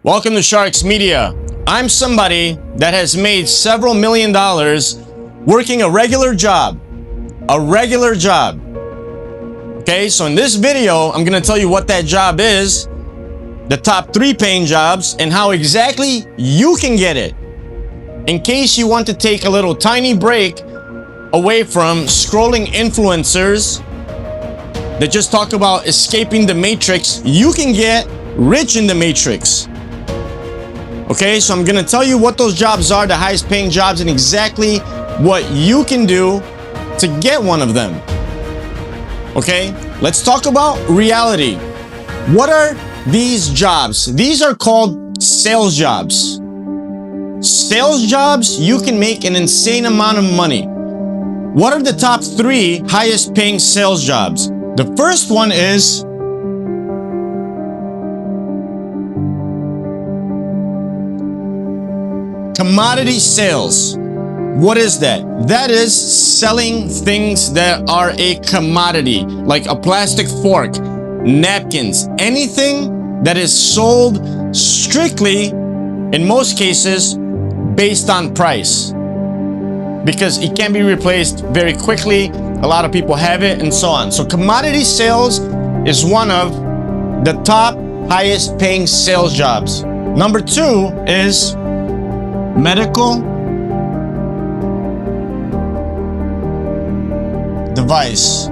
Welcome to Sharks Media. I'm somebody that has made several $1 million working a regular job. Okay, so in this video, I'm gonna tell you what that job is, the top 3 paying jobs, and how exactly you can get it. In case you want to take a little tiny break away from scrolling influencers that just talk about escaping the matrix, you can get rich in the matrix. Okay, so I'm gonna tell you what those jobs are, the highest paying jobs, and exactly what you can do to get one of them. Okay, let's talk about reality. What are these jobs? These are called sales jobs. Sales jobs, you can make an insane amount of money. What are the top 3 highest paying sales jobs? The first one is commodity sales. What is that? That is selling things that are a commodity, like a plastic fork, napkins, anything that is sold strictly, in most cases, based on price. Because it can be replaced very quickly, a lot of people have it, and so on. So commodity sales is one of the top highest paying sales jobs. Number 2 is medical device.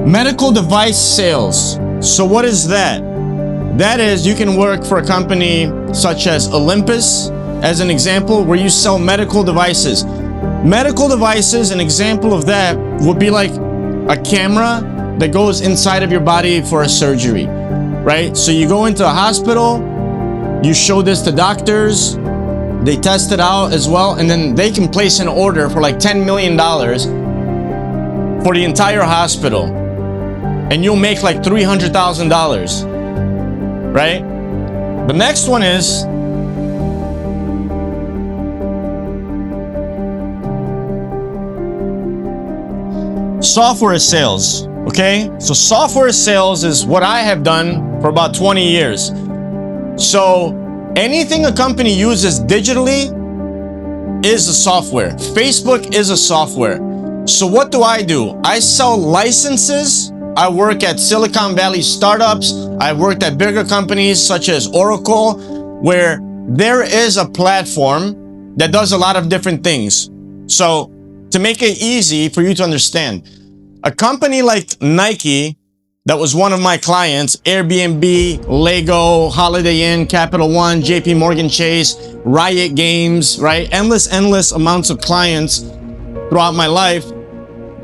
Medical device sales. So what is that? That is, you can work for a company such as Olympus, as an example, where you sell medical devices. Medical devices, an example of that would be like a camera that goes inside of your body for a surgery, right? So you go into a hospital, you show this to doctors, they test it out as well, and then they can place an order for like $10 million for the entire hospital, and you'll make like $300,000, right? The next one is software sales. Okay, so software sales is what I have done for about 20 years. So anything a company uses digitally is a software. Facebook is a software. So what do? I sell licenses. I work at Silicon Valley startups. I worked at bigger companies such as Oracle, where there is a platform that does a lot of different things. So to make it easy for you to understand, a company like Nike, that was one of my clients, Airbnb, Lego, Holiday Inn, Capital One, JP Morgan Chase, Riot Games, right? Endless amounts of clients throughout my life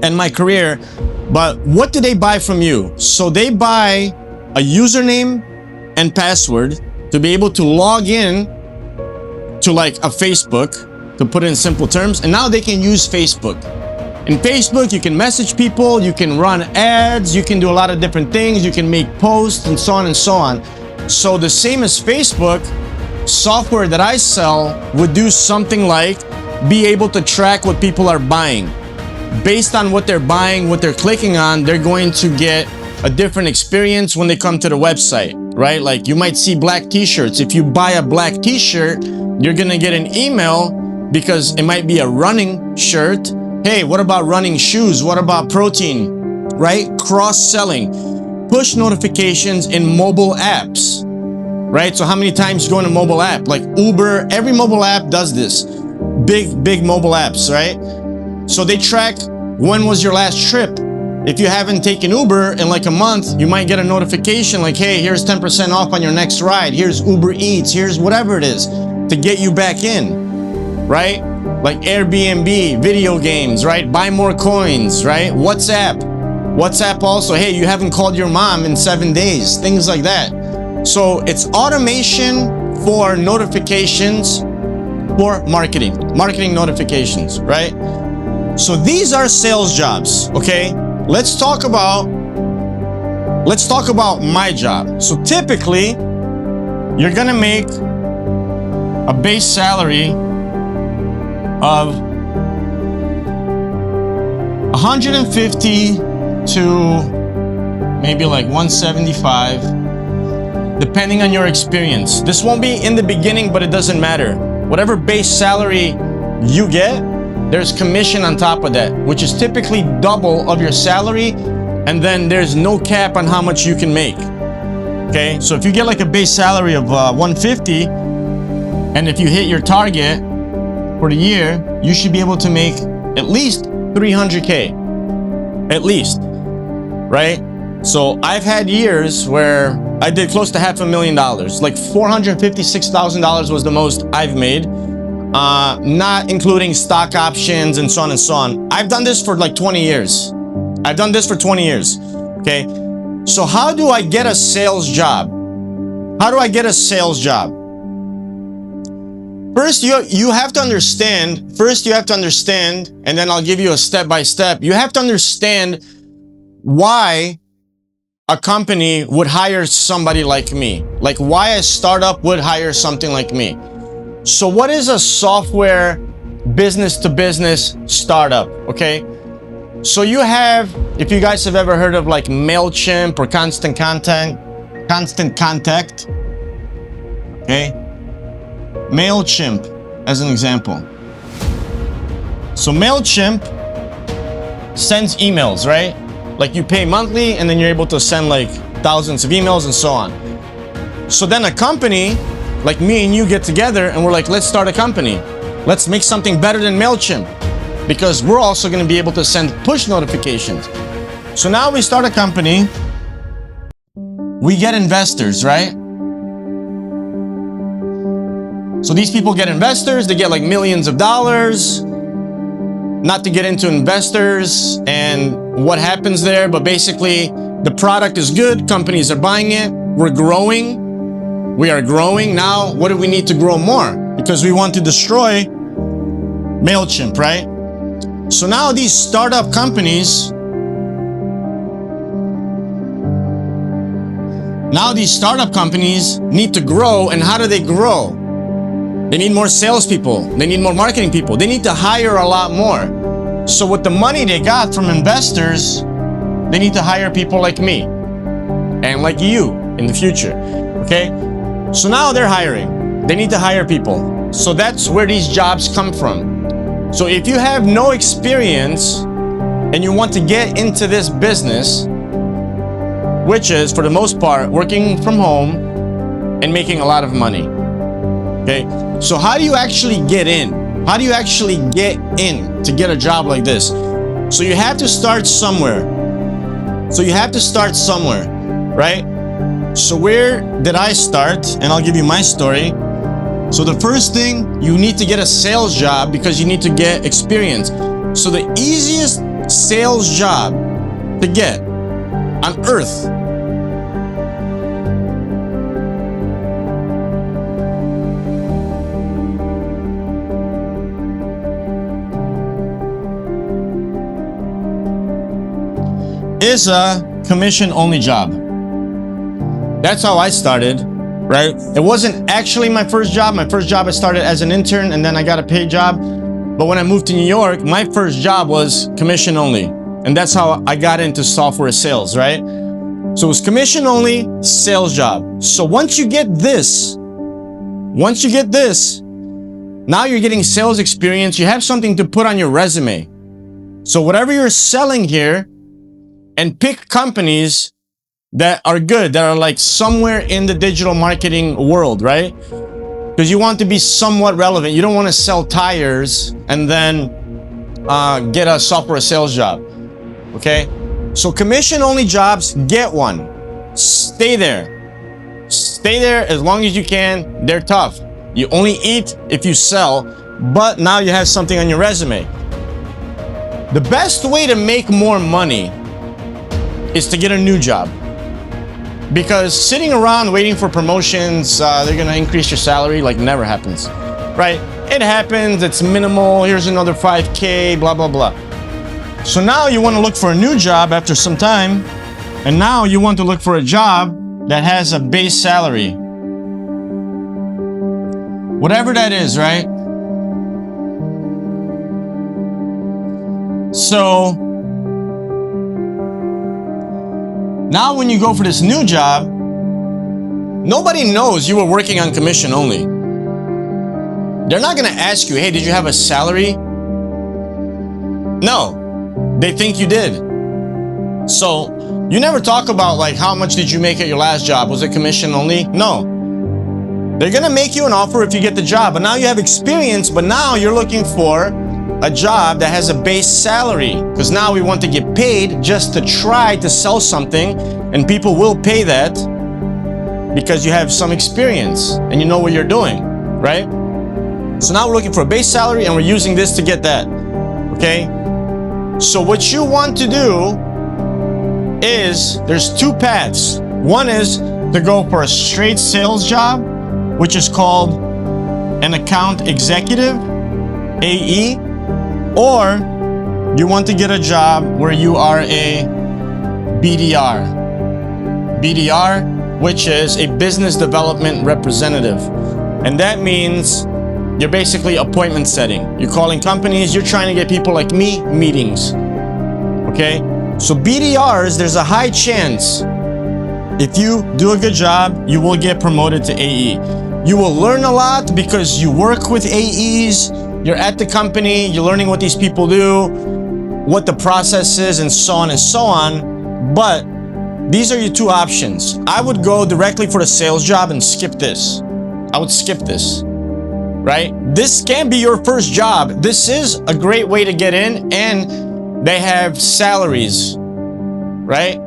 and my career. But what do they buy from you? So they buy a username and password to be able to log in to like a Facebook, to put it in simple terms, and now they can use Facebook. In Facebook, you can message people, you can run ads, you can do a lot of different things, you can make posts, and so on and so on. So the same as Facebook, software that I sell would do something like be able to track what people are buying. Based on what they're buying, what they're clicking on, they're going to get a different experience when they come to the website, right? Like you might see black t-shirts. If you buy a black t-shirt, you're gonna get an email because it might be a running shirt. Hey, what about running shoes? What about protein, right? Cross-selling, push notifications in mobile apps, right? So how many times you go in a mobile app? Like Uber, every mobile app does this. Big mobile apps, right? So they track when was your last trip. If you haven't taken Uber in like a month, you might get a notification like, hey, here's 10% off on your next ride. Here's Uber Eats, here's whatever it is to get you back in, right? Like Airbnb, video games, right? Buy more coins, right? WhatsApp also, hey, you haven't called your mom in 7 days, things like that. So it's automation for notifications for marketing notifications, right? So these are sales jobs, okay? Let's talk about my job. So typically, you're gonna make a base salary of 150 to maybe like 175, depending on your experience. This won't be in the beginning, but it doesn't matter. Whatever base salary you get, there's commission on top of that, which is typically double of your salary, and then there's no cap on how much you can make. Okay, so if you get like a base salary of 150, and if you hit your target for the year, you should be able to make at least 300K, at least, right? So I've had years where I did close to $500,000, like $456,000 was the most I've made, not including stock options and so on and so on. I've done this for like 20 years. I've done this for 20 years, okay? So how do I get a sales job? How do I get a sales job? First, you have to understand, and then I'll give you a step-by-step. You have to understand why a company would hire somebody like me. Like why a startup would hire something like me. So what is a software business-to-business startup, okay? So you have, if you guys have ever heard of like MailChimp or Constant Contact, okay? MailChimp as an example. So MailChimp sends emails, right? Like you pay monthly and then you're able to send like thousands of emails and so on. So then a company like me and you get together and we're like, let's start a company. Let's make something better than MailChimp, because we're also going to be able to send push notifications. So now we start a company. We get investors, right? So these people get investors, they get like millions of dollars. Not to get into investors and what happens there, but basically the product is good, companies are buying it, we're growing, we are growing. Now, what do we need to grow more? Because we want to destroy MailChimp, right? So now these startup companies, need to grow, and how do they grow? They need more salespeople. They need more marketing people. They need to hire a lot more. So with the money they got from investors, they need to hire people like me and like you in the future, okay? So now they're hiring. They need to hire people. So that's where these jobs come from. So if you have no experience and you want to get into this business, which is for the most part working from home and making a lot of money, okay? So how do you actually get in? How do you actually get in to get a job like this? So you have to start somewhere. Right? So where did I start? And I'll give you my story. So the first thing, you need to get a sales job because you need to get experience. So the easiest sales job to get on earth is a commission-only job. That's how I started, right? It wasn't actually my first job. My first job I started as an intern and then I got a paid job. But when I moved to New York, my first job was commission-only. And that's how I got into software sales, right? So it was commission-only sales job. So once you get this, now you're getting sales experience. You have something to put on your resume. So whatever you're selling here, and pick companies that are good, that are like somewhere in the digital marketing world, right? Because you want to be somewhat relevant. You don't want to sell tires and then get a software sales job, okay? So commission-only jobs, get one. Stay there. Stay there as long as you can. They're tough. You only eat if you sell, but now you have something on your resume. The best way to make more money is to get a new job, because sitting around waiting for promotions, they're gonna increase your salary, like never happens, right? It happens, it's minimal, here's another 5K, blah, blah, blah. So now you wanna look for a new job after some time, and now you want to look for a job that has a base salary. Whatever that is, right? So Now, when you go for this new job, nobody knows you were working on commission only. They're not gonna ask you, hey, did you have a salary? No, they think you did. So you never talk about like, how much did you make at your last job? Was it commission only? No. They're gonna make you an offer if you get the job, but now you have experience, but now you're looking for a job that has a base salary, because now we want to get paid just to try to sell something, and people will pay that because you have some experience and you know what you're doing, right? So now we're looking for a base salary and we're using this to get that, okay? So what you want to do is, there's two paths. One is to go for a straight sales job, which is called an account executive, AE, or you want to get a job where you are a BDR, which is a business development representative. And that means you're basically appointment setting. You're calling companies, you're trying to get people like me meetings, okay? So BDRs, there's a high chance if you do a good job, you will get promoted to AE. You will learn a lot because you work with AEs, you're at the company, you're learning what these people do, what the process is, and so on and so on. But these are your two options. I would go directly for the sales job and skip this. I would skip this, right? This can be your first job. This is a great way to get in, and they have salaries, right?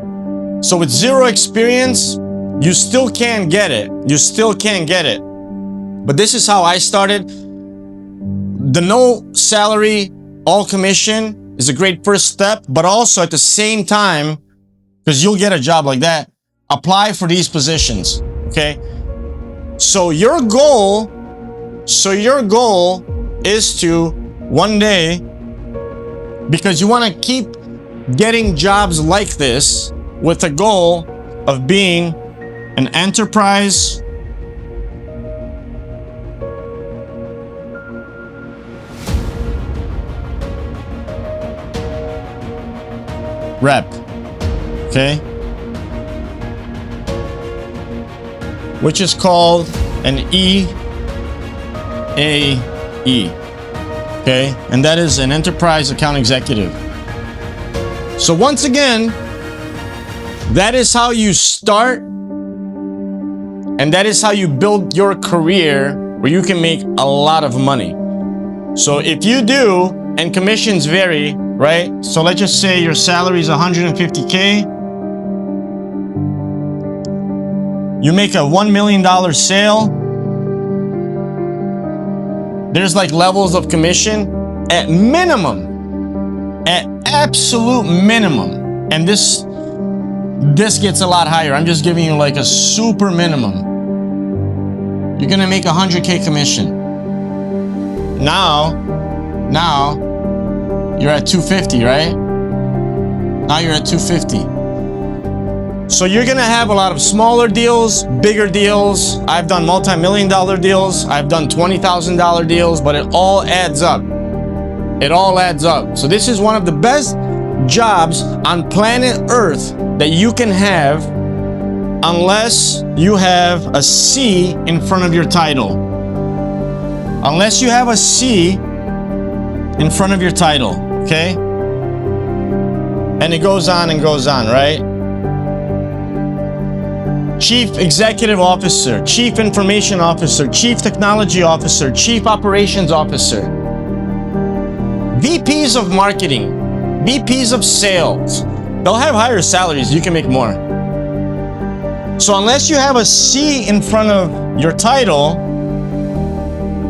So with zero experience, you still can't get it. You still can't get it. But this is how I started. The no salary, all commission is a great first step, but also at the same time, because you'll get a job like that, apply for these positions, okay? So your goal is to one day, because you want to keep getting jobs like this with the goal of being an enterprise rep, okay? Which is called an EAE, okay? And that is an enterprise account executive. So once again, that is how you start, and that is how you build your career where you can make a lot of money. So if you do, and commissions vary, right? So let's just say your salary is 150K. You make a $1 million sale. There's like levels of commission at minimum, at absolute minimum. And this gets a lot higher. I'm just giving you like a super minimum. You're gonna make 100K commission. Now you're at 250, right? Now you're at 250. So you're gonna have a lot of smaller deals, bigger deals. I've done multi-million-dollar deals. I've done $20,000 deals, but it all adds up. It all adds up. So this is one of the best jobs on planet Earth that you can have, unless you have a C in front of your title. Unless you have a C in front of your title, okay? And it goes on and goes on, right? Chief Executive Officer, Chief Information Officer, Chief Technology Officer, Chief Operations Officer, VPs of Marketing, VPs of Sales. They'll have higher salaries, you can make more. So unless you have a C in front of your title,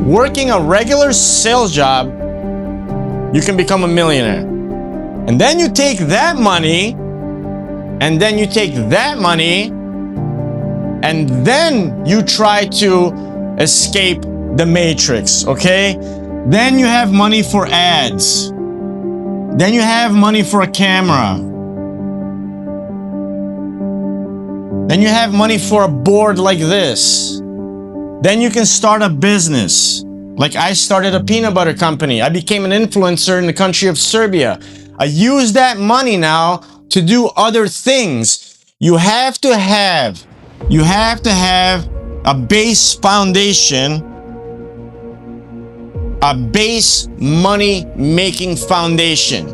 working a regular sales job, you can become a millionaire. And then you take that money, and then you try to escape the matrix, okay? Then you have money for ads. Then you have money for a camera. Then you have money for a board like this. Then you can start a business. Like I started a peanut butter company. I became an influencer in the country of Serbia. I use that money now to do other things. You have to have a base foundation, a base money making foundation.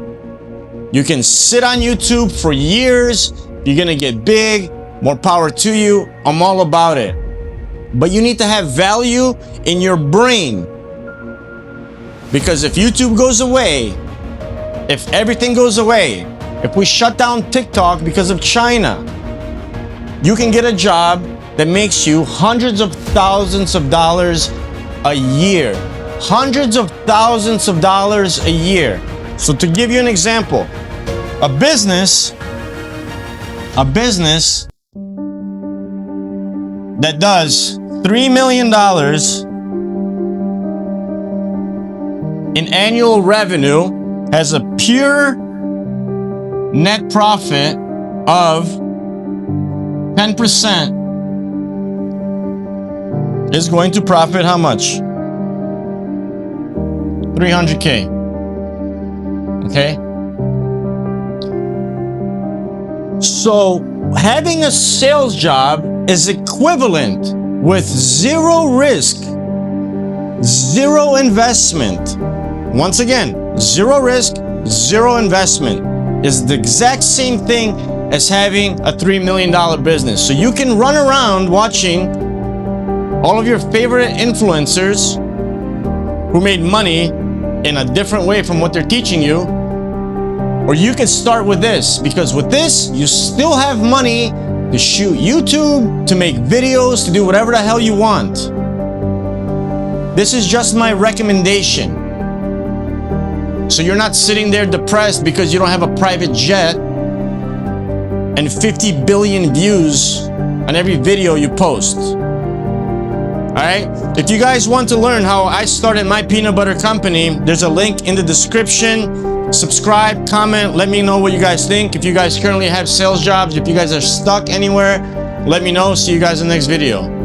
You can sit on YouTube for years. You're gonna get big, more power to you. I'm all about it. But you need to have value in your brain. Because if YouTube goes away, if everything goes away, if we shut down TikTok because of China, you can get a job that makes you hundreds of thousands of dollars a year. Hundreds of thousands of dollars a year. So to give you an example, a business that does $3 million in annual revenue has a pure net profit of 10%, is going to profit how much? 300K. Okay? So having a sales job is equivalent with zero risk, zero investment. Once again, zero risk, zero investment is the exact same thing as having a $3 million business. So you can run around watching all of your favorite influencers who made money in a different way from what they're teaching you. Or you can start with this, because with this, you still have money to shoot YouTube, to make videos, to do whatever the hell you want. This is just my recommendation. So you're not sitting there depressed because you don't have a private jet and 50 billion views on every video you post. Alright? If you guys want to learn how I started my peanut butter company, there's a link in the description. Subscribe, comment, let me know what you guys think. If you guys currently have sales jobs, if you guys are stuck anywhere, let me know. See you guys in the next video.